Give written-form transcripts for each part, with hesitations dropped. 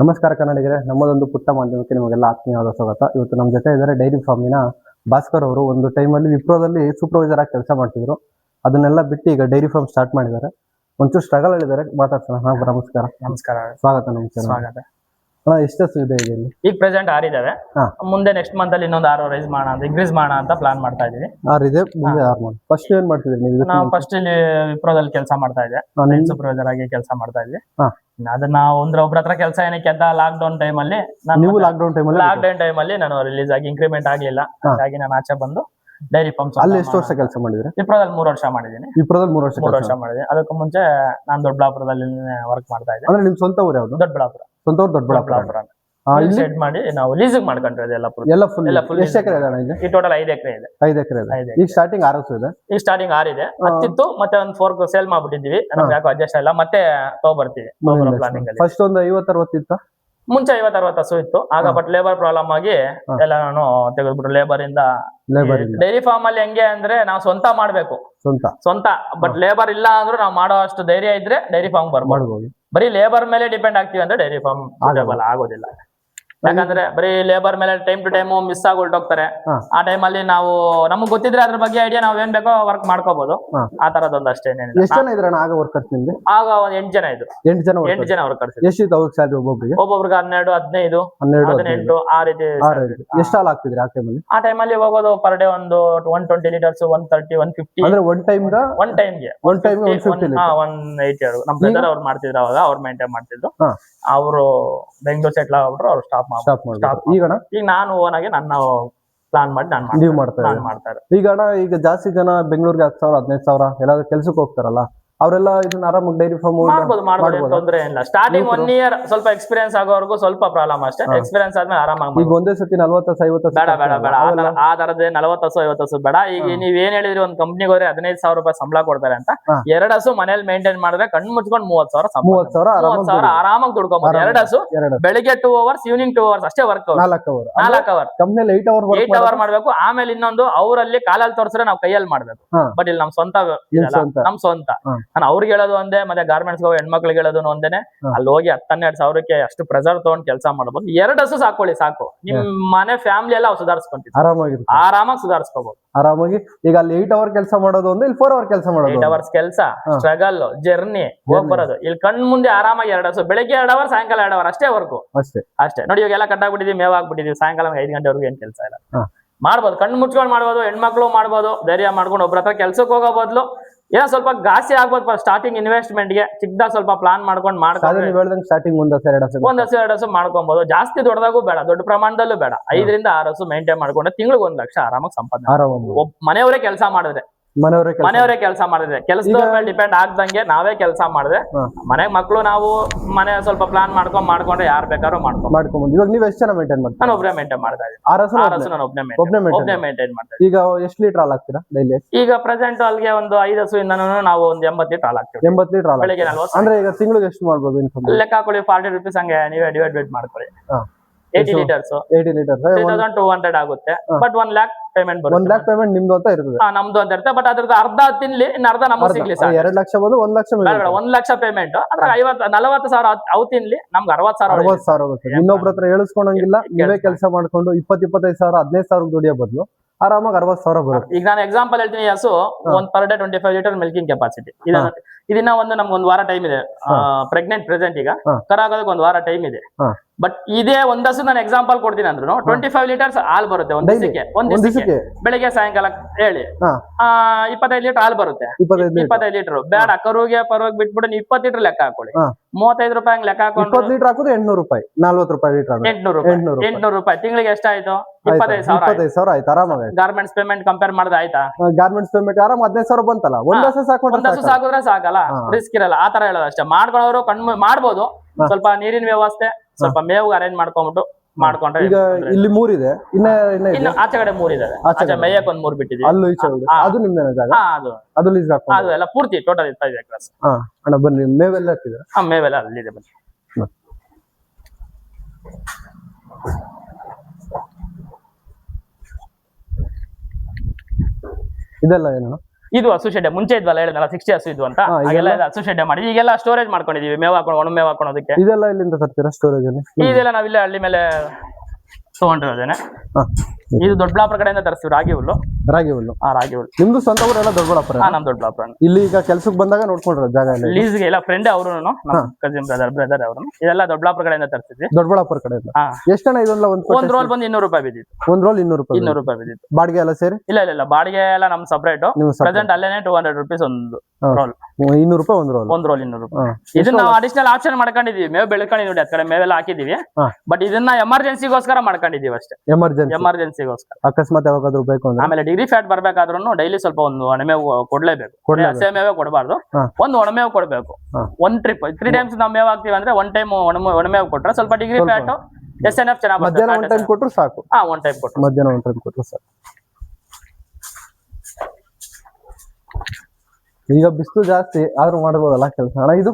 ನಮಸ್ಕಾರ ಕನ್ನಡಿಗರೇ, ನಮ್ಮದೊಂದು ಪುಟ್ಟ ಮಾಧ್ಯಮಕ್ಕೆ ನಿಮಗೆಲ್ಲ ಆತ್ಮೀಯವಾದ ಸ್ವಾಗತ. ಇವತ್ತು ನಮ್ಮ ಜೊತೆ ಇದ್ದಾರೆ ಡೈರಿ ಫಾರ್ಮಿನ ಭಾಸ್ಕರ್ ಅವರು. ಒಂದು ಟೈಮಲ್ಲಿ ವಿಪ್ರೋದಲ್ಲಿ ಸೂಪರ್ವೈಸರ್ ಆಗಿ ಕೆಲಸ ಮಾಡ್ತಿದ್ರು. ಅದನ್ನೆಲ್ಲ ಬಿಟ್ಟು ಈಗ ಡೈರಿ ಫಾರ್ಮ್ ಸ್ಟಾರ್ಟ್ ಮಾಡಿದ್ದಾರೆ. ಒಂಚೂರು ಸ್ಟ್ರಗಲ್ ಹೇಳಿದ್ದಾರೆ, ಮಾತಾಡ್ಸೋಣ. ನಮಸ್ಕಾರ. ನಮಸ್ಕಾರ. ಸ್ವಾಗತ. ನಮಸ್ಕಾರ. ಸ್ವಾಗತ. ಎಷ್ಟು ಇದೆ ಇಲ್ಲಿ? ಈಗ ಪ್ರೆಸೆಂಟ್ 6 ಇದಾವೆ. ಮುಂದೆ ನೆಕ್ಸ್ಟ್ ಮಂತ್ ಅಲ್ಲಿ ಇನ್ನೊಂದು 6 ರೈಸ್ ಮಾಡೋಣ ಅಂತ, ಇನ್ಕ್ರೀಸ್ ಮಾಡೋಣ ಅಂತ ಪ್ಲಾನ್ ಮಾಡ್ತಾ ಇದೀವಿ. 6 ಇದೆ, ಮುಂದೆ 6 ಮಾಡಿ. ಫಸ್ಟ್ ಏನ್ ಮಾಡ್ತಿದ್ರಿ ನೀವು? ನಾವು ಫಸ್ಟ್ ಇಲ್ಲಿ ವಿಪ್ರೋದಲ್ಲಿ ಕೆಲಸ ಮಾಡ್ತಾ ಇದ್ದೆ, ಸೂಪರ್ವೈಸರ್ ಆಗಿ ಕೆಲಸ ಮಾಡ್ತಾ ಇದ್ವಿ. ಅದನ್ನ ಒಬ್ಬರ ಹತ್ರ ಕೆಲಸ ಏನಕ್ಕೆ ಅಂತ ಲಾಕ್ಡೌನ್ ಟೈಮ್ ಅಲ್ಲಿ ಲಾಕ್ಡೌನ್ ಟೈಮ್ ಅಲ್ಲಿ ನಾನು ರಿಲೀಸ್ ಆಗಿ ಇನ್ಕ್ರಿಮೆಂಟ್ ಆಗ್ಲಿಲ್ಲ. ಹಾಗಾಗಿ ನಾನು ಆಚೆ ಬಂದು ಡೈರಿ ಫಾರ್ಮ್ ಅಲ್ಲಿ ಎಷ್ಟು ವರ್ಷ ಕೆಲಸ ಮಾಡಿದ್ರೆ? ವಿಪ್ರೋದಲ್ಲಿ 3 ವರ್ಷ ಮಾಡಿದ್ದೀನಿ. ವಿಪ್ರೋದಲ್ಲಿ 3 ವರ್ಷ ಮಾಡಿದ್ದೀನಿ. ಅದಕ್ಕೂ ಮುಂಚೆ ನಾನು ದೊಡ್ಡಬಳ್ಳಾಪುರದಲ್ಲಿ ವರ್ಕ್ ಮಾಡ್ತಾ ಇದ್ದೆ. ಅಂದ್ರೆ ನಿಮ್ ಸ್ವಂತ ಊರು ಯಾವ್ದು? ದೊಡ್ಡಬಳ್ಳಾಪುರ. ಸ್ವಂತ ಊರು ದೊಡ್ಡಬಳ್ಳಾಪುರ. ಸೆಟ್ ಮಾಡಿ ನಾವು ಲೀಸಿಗೆ ಮಾಡ್ಕೊಂಡ್ರೆ ಎಲ್ಲ ಫುಲ್. ಎಷ್ಟು ಎಕರೆ ಇದೆ? ಈ ಟೋಟಲ್ 5 ಎಕರೆ ಇದೆ. 5 ಎಕರೆ ಇದೆ. ಈಗ ಸ್ಟಾರ್ಟಿಂಗ್ 6 ಇದೆ. ಈಗ ಸ್ಟಾರ್ಟಿಂಗ್ 6 ಇದೆ. 10 ಇತ್ತು, ಮತ್ತೆ ಒಂದು 4 ಸೇಲ್ ಮಾಡ್ಬಿಟ್ಟಿದ್ವಿ. ನಮ್ಗೆ ಯಾಕೋ ಅಡ್ಜಸ್ಟ್ ಇಲ್ಲ, ಮತ್ತೆ ತಗೊಬರ್ತೀವಿ ಪ್ಲಾನಿಂಗ್ ಅಲ್ಲಿ. ಫಸ್ಟ್ ಒಂದು 50-60 ಇತ್ತು. ಮುಂಚೆ 50-60 ಹಸು ಇತ್ತು ಆಗ. ಬಟ್ ಲೇಬರ್ ಪ್ರಾಬ್ಲಮ್ ಆಗಿ ಎಲ್ಲ ನಾನು ತೆಗೆದ್ಬಿಟ್ರು ಲೇಬರ್ ಇಂದ. ಡೈರಿ ಫಾರ್ಮ್ ಅಲ್ಲಿ ಹೆಂಗೆ ಅಂದ್ರೆ ನಾವು ಸ್ವಂತ ಮಾಡ್ಬೇಕು, ಸ್ವಂತ. ಬಟ್ ಲೇಬರ್ ಇಲ್ಲ ಅಂದ್ರೂ ನಾವು ಮಾಡೋ ಅಷ್ಟು ಧೈರ್ಯ ಇದ್ರೆ ಡೈರಿ ಫಾರ್ಮ್ ಬರ್ಬೋದು. ಬರೀ ಲೇಬರ್ ಮೇಲೆ ಡಿಪೆಂಡ್ ಆಗ್ತೀವಿ ಅಂದ್ರೆ ಡೈರಿ ಫಾರ್ಮ್ ಆಗೋದಿಲ್ಲ. ಯಾಕಂದ್ರೆ ಬರೀ ಲೇಬರ್ ಮೇಲೆ ಟೈಮ್ ಟು ಟೈಮ್ ಮಿಸ್ ಆಗಿ ಹೊರಟೋಗ್ತಾರೆ. ಆ ಟೈಮ್ ಅಲ್ಲಿ ನಾವು ನಮ್ಗೆ ಗೊತ್ತಿದ್ರೆ ಅದ್ರ ಬಗ್ಗೆ ಐಡಿಯಾ ನಾವ್ ಏನ್ ಬೇಕೋ ವರ್ಕ್ ಮಾಡ್ಕೋಬಹುದು. ಆ ತರದೊಂದು ಅಷ್ಟೇ. ಎಷ್ಟು ಜನ ಇದ್ರ ಆಗ ವರ್ಕರ್ಸ್ ನಿಮ್ಗೆ? ಆಗ ಒಂದ್ 8 ಜನ ಇದ್ರು. 8 ಜನ ವರ್ಕರ್ಸ್. ಎಷ್ಟಿತ್ತು ಅವ್ರಿಗೆ ಸ್ಯಾಲರಿ? ಒಬ್ಬೊಬ್ರಿಗೆ 12, 15, 18 ಆ ರೀತಿ. ಎಷ್ಟು ಹಾಲು ಹಾಕ್ತಿದ್ರಿ ಆ ಟೈಮಲ್ಲಿ? ಆ ಟೈಮಲ್ಲಿ ಹೋಗೋದು ಪರ್ ಡೇ ಒಂದು 120 ಲೀಟರ್ಸ್, 130, 150. ಅಂದ್ರೆ ಒನ್ ಟೈಮ್ಗೆ 180. ನಮ್ ಬ್ರದರ್ ಅವ್ರು ಮಾಡ್ತಿದ್ರು ಅವಾಗ, ಅವ್ರು ಮೇಂಟೈನ್ ಮಾಡ್ತಿದ್ರು. ಅವರು ಬೆಂಗಳೂರು ಸೆಟ್ಲ್ ಆಗ್ಬಿಟ್ರು, ಅವ್ರು ಸ್ಟಾಪ್ ಈಗ ನಾನು ಓನ್ ಆಗಿ ನನ್ನ ಪ್ಲಾನ್ ಮಾಡಿ ನಾನು ಮಾಡ್ತಾರೆ. ಈಗ ಜಾಸ್ತಿ ಜನ ಬೆಂಗಳೂರಿಗೆ 10,000 15,000 ಎಲ್ಲಾದ್ರೂ ಕೆಲ್ಸಕ್ಕೆ ಹೋಗ್ತಾರಲ್ಲ, ಅವರೆಲ್ಲ ಇದನ್ನ ಆರಾಮಾಗಿ ಡೈರಿ ಫಾರ್ಮ್ ಮಾಡ್ಬೋದು, ತೊಂದ್ರೆ ಇಲ್ಲ. ಸ್ಟಾರ್ಟಿಂಗ್ 1 year ಸ್ವಲ್ಪ ಎಕ್ಸ್ಪೀರಿಯನ್ಸ್ ಆಗೋವರೆಗೂ ಸ್ವಲ್ಪ ಪ್ರಾಬ್ಲಮ್ ಅಷ್ಟೇ. ಎಕ್ಸ್ಪೀರಿಯನ್ಸ್ ಆದ್ಮೇಲೆ ಆರಾಮಾಗಿ. ಈಗ ಒಂದೇ ಸತಿ 40-50 ಬೇಡ ಆ ತರದೇ 40 ಹಸು ಬೇಡ. ಈಗ ನೀವ್ ಏನ್ ಹೇಳಿದ್ರಿ, ಒಂದ್ ಕಂಪ್ನಿಗೆ ಹೋದ್ರೆ 15,000 ರೂಪಾಯಿ ಸಂಬಳ ಕೊಡ್ತಾರೆ ಅಂತ. 2 ಹಸು ಮನೇಲಿ ಮೇಂಟೈನ್ ಮಾಡಿದ್ರೆ ಕಣ್ಣು ಮುಚ್ಕೊಂಡು 30,000 ಆರಾಮಾಗಿ ದುಡ್ಕೊಬಹುದು. 2 ಹಸು ಬೆಳಿಗ್ಗೆ 2 hours, ಈವ್ನಿಂಗ್ 2 hours ಅಷ್ಟೇ ವರ್ಕ್. 4 hours ಕಂಪ್ನಿಯಲ್ಲಿ 8 hour ಮಾಡ್ಬೇಕು. ಆಮೇಲೆ ಇನ್ನೊಂದು ಅವರಲ್ಲಿ ಕಾಲಲ್ಲಿ ತೋರಿಸಿದ್ರೆ ನಾವು ಕೈಯಲ್ಲಿ ಮಾಡ್ಬೇಕು. ಬಟ್ ಇಲ್ಲಿ ನಮ್ ಸ್ವಂತ, ನಮ್ ಸ್ವಂತ. ನಾನು ಅವ್ರಿಗೆ ಹೇಳೋದು ಒಂದೇ, ಮತ್ತೆ ಗಾರ್ಮೆಂಟ್ಸ್ ಹೆಣ್ಮಕ್ಳಿಗೆ ಹೇಳೋದು ಒಂದೇನೆ. ಅಲ್ಲಿ ಹೋಗಿ 10-12 ಸಾವಿರಕ್ಕೆ ಅಷ್ಟು ಪ್ರೆಸರ್ ತಗೊಂಡ್ ಕೆಲಸ ಮಾಡ್ಬೋದು. 2 ಹಸು ಸಾಕೊಳ್ಳಿ ಸಾಕು, ನಿಮ್ ಮನೆ ಫ್ಯಾಮಿಲಿ ಎಲ್ಲ ಸುಧಾರಿಸ್ಕೊಂತೀವಿ, ಆರಾಮಾಗಿ ಸುಧಾರಿಸ್ಕೋಬಹುದು ಆರಾಮಾಗಿ. ಈಗ ಅಲ್ಲಿ 8 hour ಕೆಲಸ ಮಾಡೋದು ಅಂದ್ರೆ ಇಲ್ಲಿ 4 hour ಕೆಲಸ ಮಾಡೋದು. 8 hours ಕೆಲಸ, ಸ್ಟ್ರಗಲ್, ಜರ್ನಿ, ಹೋಗ್ ಬರೋದು. ಇಲ್ಲಿ ಕಣ್ ಮುಂದೆ ಆರಾಮಾಗಿ 2 ಹಸು, ಬೆಳಿಗ್ಗೆ 2 hour, ಸಾಯಂಕಾಲ 2 hour ಅಷ್ಟೇ ವರ್ಕು. ಅಷ್ಟೇ ನೋಡಿ. ಇವಾಗ ಎಲ್ಲ ಕಟ್ಟಾಗ್ಬಿಟ್ಟಿದೀವಿ, ಮೇವ್ ಆಗ್ಬಿಟ್ಟಿದೀವಿ. ಸಾಯಂಕಾಲ 5 ಗಂಟೆವರೆಗೂ ಏನ್ ಕೆಲಸ ಇಲ್ಲ. ಮಾಡ್ಬೋದು, ಕಣ್ಣು ಮುಚ್ಕೊಂಡು ಮಾಡ್ಬೋದು. ಹೆಣ್ಮಕ್ಳು ಮಾಡ್ಬೋದು, ಧೈರ್ಯ ಮಾಡ್ಕೊಂಡು. ಒಬ್ರ ಹತ್ರ ಕೆಲ್ಸಕ್ಕೆ ಹೋಗೋ ಬದಲು ಏನೋ ಸ್ವಲ್ಪ ಗಾಸಿ ಆಗ್ಬೋದು. ಸ್ಟಾರ್ಟಿಂಗ್ ಇನ್ವೆಸ್ಟ್ಮೆಂಟ್ ಗೆ ಚಿಕ್ಕದಾಗ ಸ್ವಲ್ಪ ಪ್ಲಾನ್ ಮಾಡ್ಕೊಂಡು ಸ್ಟಾರ್ಟಿಂಗ್ 1 ಹಸು ಮಾಡ್ಕೊಬಹುದು. ಜಾಸ್ತಿ ದೊಡ್ಡದಾಗೂ ಬೇಡ, ದೊಡ್ಡ ಪ್ರಮಾಣದಲ್ಲೂ ಬೇಡ. 5 ರಿಂದ 6 ಹಸು ಮೇಂಟೈನ್ ಮಾಡ್ಕೊಂಡ್ರೆ ತಿಂಗಳಿಗೆ 1 ಲಕ್ಷ ಆರಾಮಾಗಿ ಸಂಪಾದನೆ. ಮನೆಯವರೇ ಕೆಲಸ ಮಾಡಿದ್ರೆ, ಕೆಲಸದವ್ರ ಮೇಲೆ ಡಿಪೆಂಡ್ ಆಗ್ದಂಗೆ ನಾವೇ ಕೆಲಸ ಮಾಡಿದ್ರೆ, ಮನೆಗ್ ಮಕ್ಳು ನಾವು ಮನೆ ಸ್ವಲ್ಪ ಪ್ಲಾನ್ ಮಾಡ್ಕೊಂಡ್ರೆ ಯಾರು ಬೇಕಾದ್ರೂ ಮಾಡ್ಕೊಂಡು. ಇವಾಗ ನೀವು ಎಷ್ಟು ಜನ ಮೇಂಟೈನ್ ಮಾಡ್ತೀರಾ? ನಾನು ಒಬ್ಬರೇ ಮೇಂಟೈನ್ ಮಾಡ್ತಾ ಇದ್ದೀನಿ. 6 ಹಸು ನಾನು ಒಬ್ಬನೇ ಮೇಂಟೈನ್ ಮಾಡ್ತಾ ಇದ್ದೀನಿ. ಈಗ ಎಷ್ಟು ಲೀಟರ್ ಹಾಲು ಹಾಕ್ತೀರಾ ಡೈಲಿ? ಈಗ ಪ್ರೆಸೆಂಟ್ ಅಲ್ಲಿಗೆ ಒಂದು 5 ಹಸುವಿಂದ ನಾವು ಒಂದು 80 ಲೀಟರ್ ಹಾಲು ಹಾಕ್ತೀವಿ. 80 ಲೀಟರ್ ಹಾಲು ಬೆಳಿಗ್ಗೆ 40. ಅಂದ್ರೆ ಈಗ ತಿಂಗಳಿಗೆ ಎಷ್ಟು ಮಾಡ್ಬೋದು ಇನ್ಕಮ್? ಲೆಕ್ಕ ಹಾಕೊಳ್ಳಿ, 40 ರೂಪೀಸ್ ಹಂಗೆ ನೀವೇ ಡಿವೈಡ್ ಮಾಡ್ಕೊಳ್ಳಿ. 80 ಲೀಟರ್ಸ್ 3200 ಆಗುತ್ತೆ. ಬಟ್ 1 lakh ಪೇಮೆಂಟ್ ಬರುತ್ತೆ. 1 lakh ಪೇಮೆಂಟ್ ನಿಮ್ದು ಅಂತ ಇರ್ತದೆ? ನಮ್ದು ಅಂತ ಇರುತ್ತೆ. ಬಟ್ ಅದ್ರದ್ದು ಅರ್ಧ ತಿನ್ಲಿ, ಇನ್ನು ಅರ್ಧ ನಮಗೆ ಸಿಗ್ಲಿ. 2 ಲಕ್ಷ ಬಂದು 1 ಲಕ್ಷ 1 ಲಕ್ಷ ಪೇಮೆಂಟ್. ಅದ್ರ 40,000 ಅವು ತಿನ್ಲಿ, ನಮ್ಗೆ 60,000 ಬರುತ್ತೆ. ಇನ್ನೊಬ್ರ ಹತ್ರ ಹೇಳಿಸ್ಕೊಳಂಗಿಲ್ಲ. ನೀವೇ ಕೆಲಸ ಮಾಡ್ಕೊಂಡು 20-25,000 15,000 ದುಡಿಯೋ ಬದಲು ಆರಾಮಾಗಿ 60,000 ಬರುತ್ತೆ. ಈಗ ನಾನು ಎಕ್ಸಾಂಪಲ್ ಹೇಳ್ತೀನಿ. ಹಸು ಒಂದು per day 25 litre milking capacity. ಇದನ್ನ ನಮ್ಗೆ 1 ವಾರ ಟೈಮ್ ಇದೆ. ಪ್ರೆಗ್ನೆಂಟ್ ಪ್ರೆಸೆಂಟ್ ಈಗ ಕರಾಗೋದಕ್ಕೆ 1 ವಾರ ಟೈಮ್ ಇದೆ. ಬಟ್ ಇದೇ 1 ಹಸು ನಾನು ಎಕ್ಸಾಂಪಲ್ ಕೊಡ್ತೀನಿ ಅಂದ್ರೂ 25 ಲೀಟರ್ಸ್ ಹಾಲು ಬರುತ್ತೆ ಒಂದ್ ದಿವಸಕ್ಕೆ. ಬೆಳಿಗ್ಗೆ ಸಾಯಂಕಾಲ ಹೇಳಿ 25 ಲೀಟರ್ ಹಾಲು ಬರುತ್ತೆ. 25 ಲೀಟರ್ ಬೇಡ, ಕರುಗೆ ಪರವಾಗಿ ಬಿಟ್ಬಿಟ್ಟು 20 ಲೀಟರ್ ಲೆಕ್ಕ ಹಾಕೊಳ್ಳಿ. 35 ರೂಪಾಯಿ ಹಂಗ್ ಲೆಕ್ಕ ಹಾಕೊಂಡು 20 ಲೀಟರ್ ಹಾಕೋದು 800 ರೂಪಾಯಿ, 40 ರೂಪಾಯಿ ಲೀಟರ್ 800 ರೂಪಾಯಿ. ತಿಂಗಳಿಗೆ ಎಷ್ಟಾಯ್ತು? 25,000 ಆಯ್ತು ಆರಾಮಾಗಿ. ಗಾರ್ಮೆಂಟ್ಸ್ ಪೇಮೆಂಟ್ ಕಂಪೇರ್ ಮಾಡಿದ್ರೆ ಆಯ್ತಾ? ಗಾರ್ಮೆಂಟ್ಸ್ ಪೇಮೆಂಟ್ ಆರಾಮ್ 15,000 ಬಂತಲ್ಲ. 1 ಹಸು ಸಾಕಿದ್ರೆ ಸಾಕಲ್ಲ, ರಿಸ್ಕ್ ಇರಲ್ಲ. ಆತರ ಹೇಳೋದು ಅಷ್ಟೇ. ಮಾಡ್ಕೊಳ್ಳೋರು ಕಣ್ಣು ಮಾಡ್ಬೋದು. ಸ್ವಲ್ಪ ನೀರಿನ ವ್ಯವಸ್ಥೆ, ಸ್ವಲ್ಪ ಮೇವು ಅರೇಂಜ್ ಮಾಡ್ಕೊಂಡ್ರೆ. ಈಗ ಇಲ್ಲಿ 3 ಇದೆ, ಇನ್ನು ಆಚೆ ಕಡೆ 3 ಇದಾವೆ. ಆಚೆ ಮೇಯಕ್ 1 3 ಬಿಟ್ಟಿದ್ದೀವಿ. ಅದು ನಿಮ್ದೇನ ಜಾಗ? ಅದು ಲೀಸ್ ಹಾಕೊಂಡು ಅದು ಎಲ್ಲ ಪೂರ್ತಿ ಟೋಟಲ್ 25 ಎಕರೆಸ್. ಅಣ್ಣ ಬನ್ನಿ, ಮೇವೆಲ್ಲ ಹಾಕಿದ್ರೆ? ಮೇವೆಲ್ಲ ಅಲ್ಲಿದೆ, ಬನ್ನಿ. ಇದೆಲ್ಲ ಏನು? ಇದು ಹಸು ಶೆಡ್ಡೆ ಮುಂಚೆ ಇದ್ವಲ್ಲ ಹೇಳಿದ್ನಲ್ಲ 60 ಹಸು ಇದ್ವು ಅಂತ ಹಾಗೆಲ್ಲ ಹಸು ಶೆಡ್ಡೆ ಮಾಡಿ ಈಗೆಲ್ಲ ಸ್ಟೋರೇಜ್ ಮಾಡ್ಕೊಂಡಿದೀವಿ ಮೇವ್ ಹಾಕೊಂಡು ಒಣ ಮೇವ್ ಹಾಕೋದಕ್ಕೆ. ಇದೆಲ್ಲ ಇಲ್ಲಿಂದ ತರ್ತೀರಾ ಸ್ಟೋರೇಜ್ ಅಲ್ಲಿ? ಇದೆಲ್ಲ ನಾವಿಲ್ಲೇ ಹಳ್ಳಿ ಮೇಲೆ ತಗೊಂಡಿರೋದೇನೆ. ಇದು ದೊಡ್ಡಬಳ್ಳಾಪುರ ಕಡೆಯಿಂದ ತರಿಸ್ತೀವಿ ರಾಗಿ ಹುಲ್ಲು. ರಾಗಿ ಹುಲ್ಲು. ನಿಮ್ದು ಸ್ವಂತ ಊರೆಲ್ಲ ದೊಡ್ಡಬಳ್ಳಾಪುರ? ನಮ್ ದೊಡ್ಡಬಳ್ಳಾಪುರ. ಇಲ್ಲಿ ಈಗ ಕೆಲ್ಸಕ್ಕೆ ಬಂದಾಗ ನೋಡ್ಕೊಂಡ್ರ ಜಾಗ ಎಲ್ಲ ಲೀಸ್ಗೆ ಎಲ್ಲ ಫ್ರೆಂಡ್ ಅವರು ಕಸಿನ್ ಬ್ರದರ್ ಅವರು ಇದೆಲ್ಲ ದೊಡ್ಡಬಳ್ಳಾಪುರ ಕಡೆಯಿಂದ ತರಿಸಿದ್ವಿ. ದೊಡ್ಡಬಳ್ಳಾಪುರ ಕಡೆಯಿಂದ ಎಷ್ಟಣ್ಣ ಇದೊಂದು ಒಂದ್ ರೋಲ್ ಬಂದು 200 ರೂಪಾಯಿ ಬಿದ್ದಿತ್ತು. ಒಂದ್ ರೋಲ್ 200 ರೂಪಾಯಿ ಬಿದ್ದಿತ್ತು. ಬಾಡಿಗೆ ಎಲ್ಲ ಸೇರಿ? ಇಲ್ಲ ಬಾಡಿಗೆ ಎಲ್ಲ ನಮ್ ಸಪರೇಟ್. ಪ್ರೆಸೆಂಟ್ ಅಲ್ಲೇನೆ 200 ರೂಪೀಸ್ ಒಂದು ರೋಲ್. 200 ರೂಪಾಯಿ ಒಂದ್ ರೋಲ್. 200 ರೂಪಾಯಿ. ಇದನ್ನ ನಾವು ಅಡಿಷನಲ್ ಆಪ್ಷನ್ ಮಾಡ್ಕೊಂಡಿದೀವಿ. ಮೇವು ಬೆಳ್ಕೊಂಡಿವಿ ನೋಡಿ, ಆ ಕಡೆ ಮೇವೆಲ್ಲ ಹಾಕಿದೀವಿ. ಬಟ್ ಇದನ್ನ ಎಮರ್ಜೆನ್ಸಿಗೋಸ್ಕರ ಮಾಡ್ಕೊಂಡಿದೀವಿ ಅಷ್ಟೇ. ಎಮರ್ಜೆನ್ಸಿಗೋಸ್ಕರ ಅಕಸ್ಮಾತ್ ಯಾವಾಗಾದ್ರೂ ಬೇಕು ಅಂದ್ರೆ. ಆಮೇಲೆ ಡಿಗ್ರಿ ಫ್ಯಾಟ್ ಬರ್ಬೇಕಾದ್ರೂ ಡೈಲಿ ಸ್ವಲ್ಪ ಒಂದು ಒಣಮೇವು ಕೊಡ್ಲೇಬೇಕು. ಹಸಿ ಮೇವೇ ಕೊಡಬಾರ್ದು, ಒಂದು ಒಣಮೇವು ಕೊಡ್ಬೇಕು. ಒಂದ್ ಟ್ರಿಪ್ 3 ಟೈಮ್ಸ್ ನಾವು ಮೇವು ಹಾಕ್ತಿವಿ ಅಂದ್ರೆ 1 ಟೈಮ್ ಒಣಮೇವು ಕೊಟ್ರೆ ಸ್ವಲ್ಪ ಡಿಗ್ರಿ ಫ್ಯಾಟ್ SNF ಚೆನ್ನಾಗಿ ಮಧ್ಯಾಹ್ನ 1 ಟೈಮ್ ಕೊಟ್ರು ಸಾಕು. 1 ಟೈಮ್ ಕೊಟ್ರು ಮಧ್ಯಾಹ್ನ 1 ಟೈಮ್ ಕೊಟ್ರು ಸಾಕು. ಈಗ ಬಿಸಿಲು ಜಾಸ್ತಿ ಆದ್ರೂ ಮಾಡ್ಬೋದಲ್ಲ ಕೆಲಸ ಅಣ್ಣ? ಇದು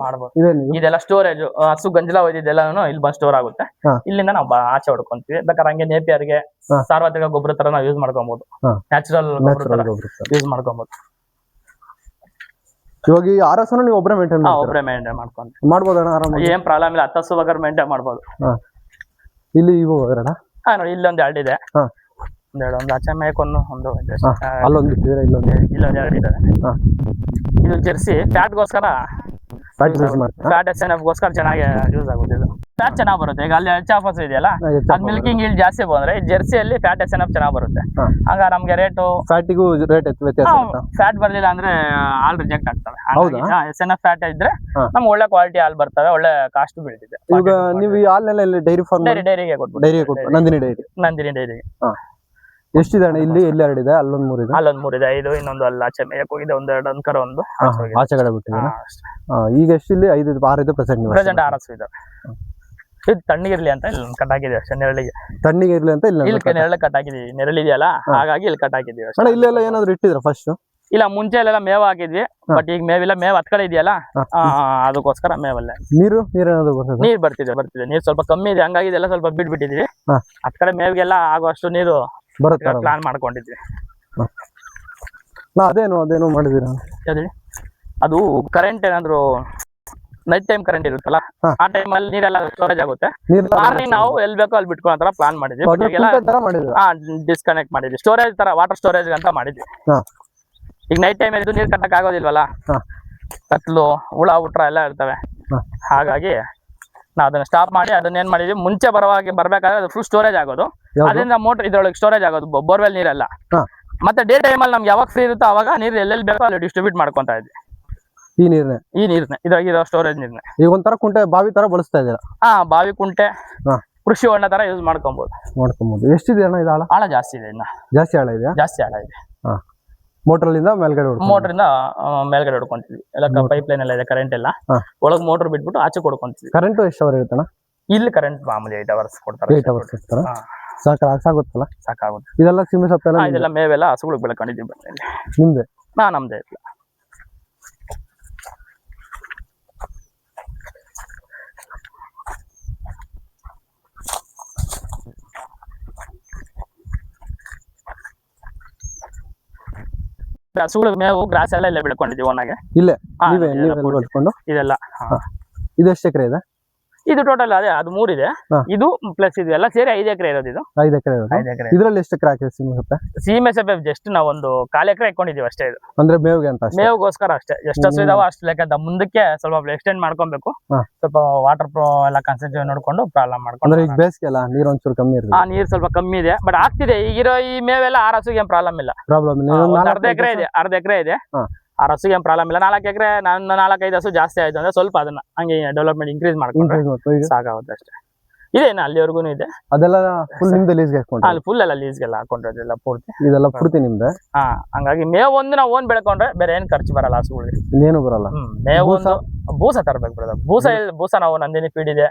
ಇದೆಲ್ಲ ಸ್ಟೋರೇಜ್. ಹಸು ಗಂಜಲ ಒಯ್ದಿದ್ದೆಲ್ಲಾನು ಇಲ್ಲಿ ಬಂದು ಸ್ಟೋರ್ ಆಗುತ್ತೆ. ಇಲ್ಲಿಂದ ನಾವು ಆಚೆ ಹೊಡ್ಕೊಂತೀವಿ. ಬೇಕಾದ್ರೆ ಹಂಗೆ ನೇಪಿಯರ್ಗೆ ಸಾರ್ವತ್ರಿಕ ಗೊಬ್ಬರ ತರ ನಾವು ಯೂಸ್ ಮಾಡ್ಕೊಬಹುದು. ನ್ಯಾಚುರಲ್ ಯೂಸ್ ಮಾಡ್ಕೊಬಹುದು. ಇವಾಗ ಈ ಆರಸನ ನೀವು ಒಬ್ಬರೇ ಮೇಂಟೈನ್ ಮಾಡ್ಬೋದಣ್ಣ? ಆರಾಮ ಏನ್ ಪ್ರಾಬ್ಲಮ್ ಇಲ್ಲ. 10 ಹಸು ಬೇಕಾದ್ರೆ ಮೇಂಟೈನ್ ಮಾಡ್ಬೋದು. ಇಲ್ಲಿ ಇವು ಎರಡ ನೋಡಿ, ಇಲ್ಲೊಂದು 2 ಇದೆ. ಒಂದು ಆಚೆ ಮೇಯ್ಕೊಂಡು ಅಲ್ಲೊಂದು ಇಲ್ಲೊಂದು 2 ಇದೆ. ಇದು ಜೆರ್ಸಿ ಫ್ಯಾಟ್ಗೋಸ್ಕರ, ಫ್ಯಾಟ್ SNF ಗೋಸ್ಕರ ಚೆನ್ನಾಗಿ ಯೂಸ್ ಆಗುತ್ತೆ. ಇದು ಫ್ಯಾಟ್ ಚೆನ್ನಾಗಿ ಬರುತ್ತೆ. ಈಗ ಅಲ್ಲಿ HF ಹಸು ಇದೆಯಲ್ಲ, ಅದ್ ಮಿಲ್ಕಿಂಗ್ ಇಲ್ಲಿ ಜಾಸ್ತಿ ಬಂದ್ರೆ ಜೆರ್ಸಿಯಲ್ಲಿ ಫ್ಯಾಟ್ SNF ಚೆನ್ನಾಗಿ ಬರುತ್ತೆ. ಆಗ ನಮ್ಗೆ ರೇಟು ಫ್ಯಾಟಿಗೂ ರೇಟ್ ಫ್ಯಾಟ್ ಬರ್ಲಿಲ್ಲ ಅಂದ್ರೆ ಹಾಲ್ ರಿಜೆಕ್ಟ್ ಆಗ್ತವೆ. SNF ಫ್ಯಾಟ್ ಇದ್ರೆ ನಮ್ಗೆ ಒಳ್ಳೆ ಕ್ವಾಲಿಟಿ ಹಾಲ್ ಬರ್ತವೆ, ಒಳ್ಳೆ ಕಾಸ್ಟ್ ಬೀಳ್ತಿದೆ. ಈಗ ನೀವು ಈ ಹಾಲ್ನೆಲ್ಲ ಡೈರಿ ಫಾರ್ಮ್ ಡೈರಿಗೆ ಕೊಟ್ಬಿಟ್ಟು ನಂದಿನಿ ಡೈರಿಗೆ. ಎಷ್ಟಿದೆ ಅಣ್ಣ? ಇಲ್ಲಿ 2 ಇದೆ, ಅಲ್ಲೊಂದು 3 ಇದೆ. ಅಲ್ಲೊಂದು 3 ಇದೆ. 5 ಇನ್ನೊಂದು ಅಲ್ಲಿ ಆಚೆ ಮೇಯಕ್ಕೆ ಹೋಗಿದೆ. 1 2 ಕರ ಒಂದು ಆಚೆ ಕಡೆ ಬಿಟ್ಟಿದೆ. ಈಗ ಎಷ್ಟು ಇಲ್ಲಿ 5 6 ಇದೆ ಪ್ರೆಸೆಂಟ್ 6 ಹಸು ಇದೆ. ಇದು ತಣ್ಣಗಿರ್ಲಿ ಅಂತ ಇಲ್ಲಿ ಕಟ್ ಹಾಕಿದೀವಿ ಅಷ್ಟೇ. ನೆರಳಿಗೆ ತಣ್ಣಗೆ ಇರ್ಲಿ ಅಂತ ಇಲ್ಲಿ ನೆರಳು ಕಟ್ ಹಾಕಿದೀವಿ. ನೆರಳಿದೆಯಲ್ಲ ಹಾಗಾಗಿ ಇಲ್ಲಿ ಕಟ್ ಹಾಕಿದೀವಿ ಅಷ್ಟೇ. ಇಲ್ಲೆಲ್ಲ ಏನಾದ್ರು ಇಟ್ಟಿದ್ರ ಫಸ್ಟ್? ಇಲ್ಲ, ಮುಂಚೆ ಎಲ್ಲ ಮೇವ್ ಹಾಕಿದ್ವಿ. ಬಟ್ ಈಗ ಮೇವಿಲ್ಲ. ಮೇವ್ ಹತ್ ಕಡೆ ಇದೆಯಲ್ಲ, ಅದಕ್ಕೋಸ್ಕರ ಮೇವಲ್ಲ. ನೀರು ನೀರ್ ಬರ್ತಿದೆ. ನೀರ್ ಸ್ವಲ್ಪ ಕಮ್ಮಿ ಇದೆ, ಹಂಗಾಗಿ ಇದೆಲ್ಲ ಸ್ವಲ್ಪ ಬಿಟ್ಬಿಟ್ಟಿದ್ವಿ. ಹತ್ ಕಡೆ ಮೇವಿಗೆಲ್ಲ ಆಗುವಷ್ಟು ನೀರು ಬರುತ್ತೆ ಪ್ಲಾನ್ ಮಾಡ್ಕೊಂಡಿದ್ವಿ. ಅದೇನು ಮಾಡಿದೀರಾ? ಅದು ಕರೆಂಟ್ ಏನಾದ್ರು ನೈಟ್ ಟೈಮ್ ಕರೆಂಟ್ ಇರುತ್ತಲ್ಲ, ಆ ಟೈಮ್ ಅಲ್ಲಿ ನೀರೆಲ್ಲ ಸ್ಟೋರೇಜ್ ಆಗುತ್ತೆ. ಮಾರ್ನಿಂಗ್ ನಾವು ಎಲ್ಲಿ ಬೇಕೋ ಅಲ್ಲಿ ಬಿಟ್ಕೊಳ್ಳೋ ಪ್ಲಾನ್ ಮಾಡಿದ್ವಿ. ಡಿಸ್ಕನೆಕ್ಟ್ ಮಾಡಿದ್ವಿ. ಸ್ಟೋರೇಜ್ ತರ, ವಾಟರ್ ಸ್ಟೋರೇಜ್ ಅಂತ ಮಾಡಿದ್ವಿ. ಈಗ ನೈಟ್ ಟೈಮ್ ಎದ್ದು ನೀರ್ ಕಟ್ಟಕ್ ಆಗೋದಿಲ್ವಲ್ಲ, ಕತ್ಲು ಹುಳ ಹುಟ್ರ ಎಲ್ಲ ಇರ್ತವೆ. ಹಾಗಾಗಿ ನಾವು ಅದನ್ನ ಸ್ಟಾಪ್ ಮಾಡಿ ಅದನ್ನೇನ್ ಮಾಡಿದ್ವಿ, ಮುಂಚೆ ಬರ್ಬೇಕಾದ್ರೆ ಅದು ಫುಲ್ ಸ್ಟೋರೇಜ್ ಆಗೋದು. ಅದರಿಂದ ಮೋಟರ್ ಇದ್ರೊಳಗೆ ಸ್ಟೋರೇಜ್ ಆಗೋದು, ಬೋರ್ವೆಲ್ ನೀರೆಲ್ಲ. ಮತ್ತೆ ಡೇ ಟೈಮ್ ಅಲ್ಲಿ ನಮ್ಗೆ ಯಾವಾಗ ಫ್ರೀ ಇರುತ್ತೋ ಅವಾಗ ನೀರು ಎಲ್ಲೆಲ್ಲಿ ಬೇಕೋ ಅಲ್ಲಿ ಡಿಸ್ಟ್ರಿಬ್ಯೂಟ್ ಮಾಡ್ಕೊಂತ ಇದ್ವಿ. ಈ ನೀರ್ನೆ ಇದ್ರಾಗಿರೋ ಸ್ಟೋರೇಜ್ ನೀರ್ನೆ. ಈಗ ಒಂಥರ ಕುಂಟೆ ಬಾವಿ ತರ ಬಳಸ್ತಾ ಇದ್ದೀರಾ? ಬಾವಿ ಕುಂಟೆ, ಕೃಷಿ ಹೊಂಡ ತರ ಯೂಸ್ ಮಾಡ್ಕೊಬಹುದು. ಎಷ್ಟಿದೆ ಅಣ್ಣ ಇದು ಆಳ? ಜಾಸ್ತಿ ಇದೆ. ಇನ್ನ ಜಾಸ್ತಿ ಆಳ ಇದೆ. ಮೋಟರ್ಲಿಂದ ಮೇಲ್ಗಡೆ ಹೊಡ್ಕೊಂತೀವಿ. ಎಲ್ಲ ಪೈಪ್ ಲೈನ್ ಎಲ್ಲ ಇದೆ, ಕರೆಂಟ್ ಎಲ್ಲ. ಒಳಗ್ ಮೋಟರ್ ಬಿಟ್ಬಿಟ್ಟು ಆಚೆ ಕೊಡ್ಕೊಂತೀವಿ. ಕರೆಂಟ್ ಎಷ್ಟು ಅವರ್ ಇರುತ್ತಣ್ಣ? ಇಲ್ಲಿ ಕರೆಂಟ್ ಮಾಮೂಲಿ 8 ಅವರ್ಸ್ ಕೊಡ್ತಾರೆ. 8 ಅವರ್ಸ್ ಇರ್ತಾರ? ಸಾಕಾಗುತ್ತಲ್ಲ? ಸಾಕಾಗುತ್ತೆ. ಇದೆಲ್ಲ ಸಿಮೆ ಸೊಪ್ಪೆಲ್ಲ ಇದೆಲ್ಲ ಮೇವೆಲ್ಲ ಹಸುಗಳಿಗೆ ಬೆಳ್ಕೊಂಡಿದ್ದೀವಿ. ನಿಮ್ದೆ? ನಮ್ದೇ ಇಲ್ಲ. ಹಸುಗಳಿಗೆ ಮೇವು ಗ್ರಾಸ್ ಎಲ್ಲ ಇಲ್ಲೇ ಬೆಳ್ಕೊಂಡಿದ್ದೀವಿ ಒಣಗೆ. ಇಲ್ಲೇ ಬೆಳ್ಕೊಂಡು ಇದೆಲ್ಲ. ಇದು ಎಷ್ಟು ಎಕರೆ ಇದೆ? ಇದು ಟೋಟಲ್ ಅದೇ ಅದು 3 ಇದೆ. ಇದು ಪ್ಲಸ್ ಇದು ಎಲ್ಲ ಸೇರಿ 5 ಎಕರೆ ಇರೋದು. ಇದು 5 ಎಕರೆ. ಇದ್ರಲ್ಲಿ ಎಷ್ಟು ಎಕರೆ ಹಾಕಿದೆ ಸೀಮೆ ಸೊಪ್ಪೆ? ಜಸ್ಟ್ ನಾವು ಒಂದು 1/4 ಎಕರೆ ಹಾಕೊಂಡಿದೀವಿ ಅಷ್ಟೇ. ಇದು ಅಂದ್ರೆ ಮೇವಿಗೆ ಅಂತ? ಮೇವಿಗೋಸ್ಕರ ಅಷ್ಟೇ. ಎಷ್ಟು ಹಸು ಇದಾವ ಅಷ್ಟು ಲೆಕ್ಕ. ಮುಂದಕ್ಕೆ ಸ್ವಲ್ಪ ಎಕ್ಸ್ಟೆಂಡ್ ಮಾಡ್ಕೊಬೇಕು. ಸ್ವಲ್ಪ ವಾಟರ್ ಫ್ಲೋ ಎಲ್ಲ ಕನ್ಸೆಂಟ್ ನೋಡ್ಕೊಂಡು ಪ್ರಾಬ್ಲಮ್ ಮಾಡ್ಕೊಂಡು. ಈಗ ಬೇಸಿಗೆ ಅಲ್ಲ, ನೀರು ಒಂಚೂರು ಕಮ್ಮಿ ಇರುತ್ತೆ. ನೀರು ಸ್ವಲ್ಪ ಕಮ್ಮಿ ಇದೆ, ಬಟ್ ಆಗ್ತಿದೆ. ಈಗಿರೋ ಈ ಮೇವೆಲ್ಲ 6 ಹಸುಗೆ ಏನ್ ಪ್ರಾಬ್ಲಮ್ ಇಲ್ಲ. ಅರ್ಧ ಎಕರೆ ಇದೆ. 6 ಹಸುಗೆ ಏನ್ ಪ್ರಾಬ್ಲಮ್ ಇಲ್ಲ. 4 ಎಕರೆ 4-5 ಹಸು ಜಾಸ್ತಿ ಆಯ್ತು ಅಂದ್ರೆ ಸ್ವಲ್ಪ ಅದನ್ನ ಹಂಗೆ ಡೆವಲಪ್ಮೆಂಟ್ ಇನ್ಕ್ರೀಸ್ ಮಾಡ್ಕೊಂಡು ಸಾಕಾಗುತ್ತೆ ಅಷ್ಟೇ. ಇದೇನ ಅಲ್ಲಿವರೆಗೂ ಇದೆ. ಅದೆಲ್ಲ ಫುಲ್ ನಿಮ್ದು ಲೀಸ್ಗೆ ಹಾಕೊಂಡು? ಅಲ್ಲಿ ಫುಲ್ ಎಲ್ಲ ಲೀಸ್ಗೆಲ್ಲ ಹಾಕೊಂಡಿರೋದೆಲ್ಲ ಪೂರ್ತಿ. ಇದೆಲ್ಲ ಪೂರ್ತಿ ನಿಮ್ದೆ? ಹಂಗಾಗಿ ಮೇವು ಒಂದು ನಾವು ಓನ್ ಬೆಳ್ಕೊಂಡ್ರೆ ಬೇರೆ ಏನ್ ಖರ್ಚು ಬರಲ್ಲ ಹಸುಗಳಿಗೆ. ಇನ್ನೇನು ಬರಲ್ಲ. ಮೇವು ಒಂದು ಬೂಸ ತರಬೇಕು ಬ್ರದರ್. ಬೂಸ ನಾವು ನಂದಿನಿ ಫೀಡ್ ಇದೆ,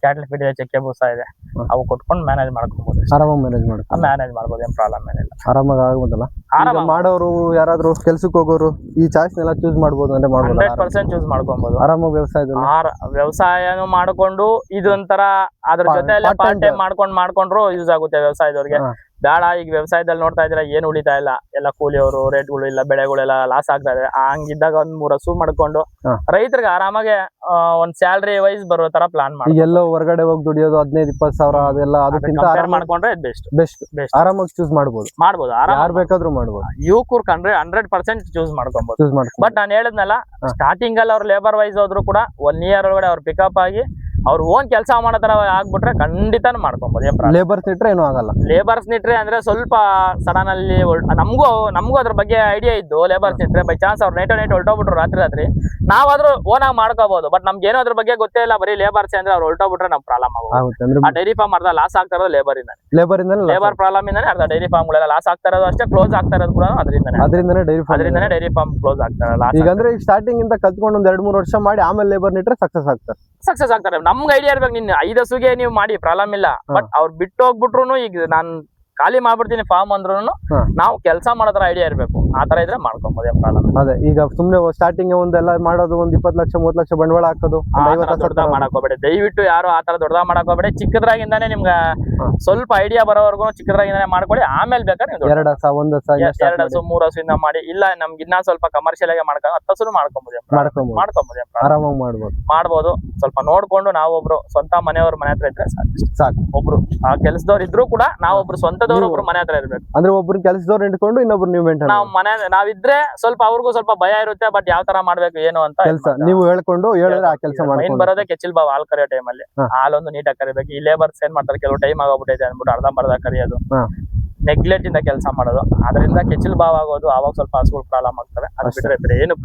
ಕ್ಯಾಟಲ್ ಫೀಡ್ ಇದೆ, ಚಕ್ಕೆ ಬೂಸ ಇದೆ. ಅವು ಕೊಟ್ಕೊಂಡು ಮ್ಯಾನೇಜ್ ಮಾಡ್ಕೊಬಹುದು. ಆರಾಮಾಗಿ ಮ್ಯಾನೇಜ್ ಮಾಡ್ಬೋದು, ಏನ್ ಪ್ರಾಬ್ಲಮ್ ಏನಿಲ್ಲ. ಆರಾಮಾಗಿ ಆಗೋದಲ್ಲ. ಮಾಡೋರು ಯಾರಾದ್ರೂ ಕೆಲ್ಸಕ್ಕೆ ಹೋಗೋರು ಈ ಚಾಯ್ಸ್ ನೆಲ್ಲ ಚೂಸ್ ಮಾಡ್ಬೋದು ಅಂದ್ರೆ 100% ಚೂಸ್ ಮಾಡ್ಕೊಬಹುದು. ಆರಾಮಾಗಿ ವ್ಯವಸಾಯನು ಮಾಡ್ಕೊಂಡು ಇದೊಂಥರ ಅದ್ರ ಜೊತೆ ಪಾರ್ಟ್ ಟೈಮ್ ಮಾಡ್ಕೊಂಡ್ರು ಯೂಸ್ ಆಗುತ್ತೆ ವ್ಯವಸಾಯದವ್ರಿಗೆ. ಬೇಡ. ಈಗ ವ್ಯವಸಾಯದಲ್ಲಿ ನೋಡ್ತಾ ಇದ್ರೆ ಏನು ಉಳಿತಾ ಇಲ್ಲ, ಎಲ್ಲ ಕೂಲಿಯವರು, ರೇಟ್ಗಳು ಇಲ್ಲ, ಬೆಳೆಗಳೆಲ್ಲ ಲಾಸ್ ಆಗ್ತಾ ಇದೆ. ಹಂಗಿದ್ದಾಗ ಒಂದ್ 3 ಹಸು ಮಾಡ್ಕೊಂಡು ರೈತರಿಗೆ ಆರಾಮಾಗಿ ಒಂದ್ ಸ್ಯಾಲ್ರಿ ವೈಸ್ ಬರೋ ತರ ಪ್ಲಾನ್ ಮಾಡಿ. ಎಲ್ಲೋ ಹೊರಗಡೆ ಹೋಗಿ ದುಡಿಯೋದು 15-20 ಸಾವಿರ ಅದೆಲ್ಲ ಅದಕ್ಕಿಂತ ಮಾಡ್ಕೊಂಡ್ರೆ ಬೆಸ್ಟ್ ಆರಾಮಾಗಿ ಚೂಸ್ ಮಾಡ್ಬೋದು ಯಾರು ಬೇಕಾದ್ರೂ ಮಾಡ್ಬೋದು. ಯುವಕರು 100% ಚೂಸ್ ಮಾಡ್ಕೊಬಹುದು. ಬಟ್ ನಾನು ಹೇಳಿದ್ನಲ್ಲ, ಸ್ಟಾರ್ಟಿಂಗ್ ಅಲ್ಲಿ ಅವ್ರು ಲೇಬರ್ ವೈಸ್ ಹೋದ್ರು ಕೂಡ 1 ಇಯರ್ ಒಳಗಡೆ ಅವ್ರು ಪಿಕಪ್ ಆಗಿ ಅವ್ರ ಓನ್ ಕೆಲಸ ಮಾಡೋ ತರ ಆಗ್ಬಿಟ್ರೆ ಖಂಡಿತ ಮಾಡ್ಕೊಬಹುದು. ಲೇಬರ್ಸ್ ನಿಟ್ರೆ ಏನೂ ಆಗಲ್ಲ. ಲೇಬರ್ಸ್ ನಿಟ್ರೆ ಅಂದ್ರೆ ಸ್ವಲ್ಪ ಸಡನ್ ಅಲ್ಲಿ ನಮಗೂ ಅದ್ರ ಬಗ್ಗೆ ಐಡಿಯಾ ಇದ್ದು ಲೇಬರ್ಸ್ ನಿಟ್ರೆ ಬೈ ಚಾನ್ಸ್ ಅವ್ರು ನೈಟ್ ಹೊಲ್ಟೋಗ್ಬಿಟ್ರು ರಾತ್ರಿ ನಾವಾದ್ರೂ ಓನ್ ಆಗಿ ಮಾಡ್ಕೋಬಹುದು. ಬಟ್ ನಮ್ಗೆ ಏನೋ ಅದ್ರ ಬಗ್ಗೆ ಗೊತ್ತೇ ಇಲ್ಲ, ಬರೀ ಲೇಬರ್ಸ್ ಅಂದ್ರೆ ಅವ್ರು ಹೊಲ್ಟೋಗ್ಬಿಟ್ರೆ ನಮ್ ಪ್ರಾಬ್ಲಮ್ ಆಗುತ್ತೆ. ಆ ಡೈರಿ ಫಾರ್ಮ್ ಅರ್ಧ ಲಾಸ್ ಆಗ್ತಾ ಇರೋದು ಲೇಬರ್ ಪ್ರಾಬ್ಲಮ್ ಇಂದಾನೆ. ಅರ್ಧ ಡೈರಿ ಫಾರ್ಮ್ ಗಳೆಲ್ಲ ಲಾಸ್ ಆಗ್ತಾ ಇರೋದು ಅಷ್ಟೇ, ಕ್ಲೋಸ್ ಆಗ್ತಾ ಇರೋದು ಕೂಡ ಅದರಿಂದನೇ ಡೈರಿ ಫಾರ್ಮ್ ಕ್ಲೋಸ್ ಆಗ್ತಾರೆ. ಈಗ ಅಂದ್ರೆ ಸ್ಟಾರ್ಟಿಂಗ್ ಇಂದ ಕಲ್ತ್ಕೊಂಡು ಒಂದ್ 2-3 ವರ್ಷ ಮಾಡಿ ಆಮೇಲೆ ಲೇಬರ್ ನಿಟ್ರೆ ಸಕ್ಸಸ್ ಆಗ್ತಾರೆ. ನಮ್ಗೆ ಐಡಿಯಾ ಇರ್ಬೇಕು, ನಿನ್ 5 ಹಸುಗೆ ನೀವು ಮಾಡಿ ಪ್ರಾಬ್ಲಮ್ ಇಲ್ಲ. ಬಟ್ ಅವ್ರು ಬಿಟ್ಟು ಹೋಗ್ಬಿಟ್ರು, ಈಗ ನಾನ್ ಖಾಲಿ ಮಾಡ್ಬಿಡ್ತೀನಿ ಫಾರ್ಮ್ ಅಂದ್ರೂ ನಾವು ಕೆಲಸ ಮಾಡೋದ್ರ ಐಡಿಯಾ ಇರ್ಬೇಕು. ಆ ತರ ಇದ್ರೆ ಮಾಡ್ಕೊಬೋದು ಪ್ರಾಬ್ಲಮ್. ಅದೇ ಈಗ ಸುಮ್ನೆ ಸ್ಟಾರ್ಟಿಂಗ್ ಒಂದೆಲ್ಲ ಮಾಡೋದು 20 ಲಕ್ಷ 30 ಲಕ್ಷ ಬಂಡವಾಳ ಹಾಕೋದು ಮಾಡಕೋಬೇಡಿ. ದಯವಿಟ್ಟು ಯಾರು ಆ ತರ ದೊಡ್ಡದಾಗ ಮಾಡಕೋಬೇಡಿ. ಚಿಕ್ಕದ್ರಾಗಿಂದಾನೆ ನಿಮ್ಗೆ ಸ್ವಲ್ಪ ಐಡಿಯಾ ಬರೋವರೆಗೂ ಚಿಕ್ಕದ್ರಾಗಿಂದಾನೆ ಮಾಡ್ಕೊಳ್ಳಿ. ಆಮೇಲೆ ಬೇಕಾದ್ರೆ 2 ಹಸ 1 ಹಸ 2 ಹಸು 3 ಹಸುವಿಂದ ಮಾಡಿ. ಇಲ್ಲ ನಮ್ಗೆ ಇನ್ನ ಸ್ವಲ್ಪ ಕಮರ್ಷಿಯಲ್ ಆಗಿ ಮಾಡ್ಕೊಂಡು 10 ಹಸು ಮಾಡ್ಕೊಬೋದು. ಆರಾಮಾಗಿ ಮಾಡ್ಬೋದು. ಸ್ವಲ್ಪ ನೋಡ್ಕೊಂಡು ನಾವೊಬ್ರು ಸ್ವಂತ ಮನೆಯವ್ರ ಮನೆ ಹತ್ರ ಇದ್ರೆ ಸಾಕು. ಒಬ್ರು ಆ ಕೆಲಸದವ್ರು ಇದ್ರು ಕೂಡ ನಾವೊಬ್ರು ಸ್ವಂತದವ್ರು ಒಬ್ರು ಮನೆ ಹತ್ರ ಇರ್ಬೇಕು. ಅಂದ್ರೆ ಒಬ್ರು ಕೆಲಸದವ್ರು ಇಟ್ಕೊಂಡು ಇನ್ನೊಬ್ರು ನೀವು ಮೇಂಟೈನ್ ನಾವಿದ್ರೆ ಸ್ವಲ್ಪ ಅವ್ರಿಗೂ ಸ್ವಲ್ಪ ಭಯ ಇರುತ್ತೆ. ಬಟ್ ಯಾವ ತರ ಮಾಡ್ಬೇಕು ಏನು ಅಂತ ಕೆಲಸ ನೀವು ಹೇಳ್ಕೊಂಡು ಹೇಳಿದ್ರೆ ಆ ಕೆಲಸ ಮೈನ್ ಬರೋದೇ ಕೆಚ್ಚಲ್ ಬಾವ್ ಹಾಲ್ ಕರಿಯೋ ಟೈಮಲ್ಲಿ ಹಾಲೊಂದು ನೀಟಾಗಿ ಕರಿಬೇಕು. ಈ ಲೇಬರ್ಸ್ ಏನ್ ಮಾಡ್ತಾರೆ, ಕೆಲವು ಟೈಮ್ ಆಗೋಗ್ಬಿಟ್ಟಿದೆ ಅಂದ್ಬಿಟ್ಟು ಅರ್ಧಂಬರ್ಧ ಕರಿಯೋದು, ನೆಗ್ಲೆಕ್ಟ್ ಇಂದ ಕೆಲಸ ಮಾಡೋದು, ಅದರಿಂದ ಕೆಚ್ಚಲ್ ಬಾವ್ ಆಗೋದು. ಅವಾಗ ಸ್ವಲ್ಪ ಹಸುಗಳು ಪ್ರಾಬ್ಲಮ್ ಆಗ್ತವೆ. ಅದು ಬಿಟ್ರೆ ಬೇರೆ ಏನು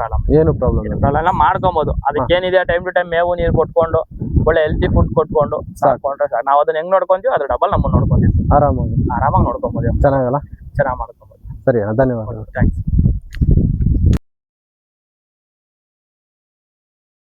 ಪ್ರಾಬ್ಲಮ್ ಮಾಡ್ಕೊಬಹುದು. ಅದಕ್ಕೇನಿದೆ ಟೈಮ್ ಟು ಟೈಮ್ ಮೇವು ನೀರು ಕೊಟ್ಕೊಂಡು ಒಳ್ಳೆ ಹೆಲ್ತಿ ಫುಡ್ ಕೊಟ್ಕೊಂಡು ಸಾಕೊಂಡ್ರೆ ಸಾಕು. ನಾವು ಅದನ್ನ ಹೆಂಗ್ ನೋಡ್ಕೊಂತೀವಿ ಅದ್ರ ಡಬಲ್ ನಮ್ಮನ್ನ ನೋಡ್ಕೊಂತೀವಿ. ಆರಾಮಾಗಿ ನೋಡ್ಕೊಬಹುದು. ಚೆನ್ನಾಗಿ ಮಾಡ್ಕೊಬಹುದು. ಸರಿ, ಧನ್ಯವಾದ. ಥ್ಯಾಂಕ್ಸ್.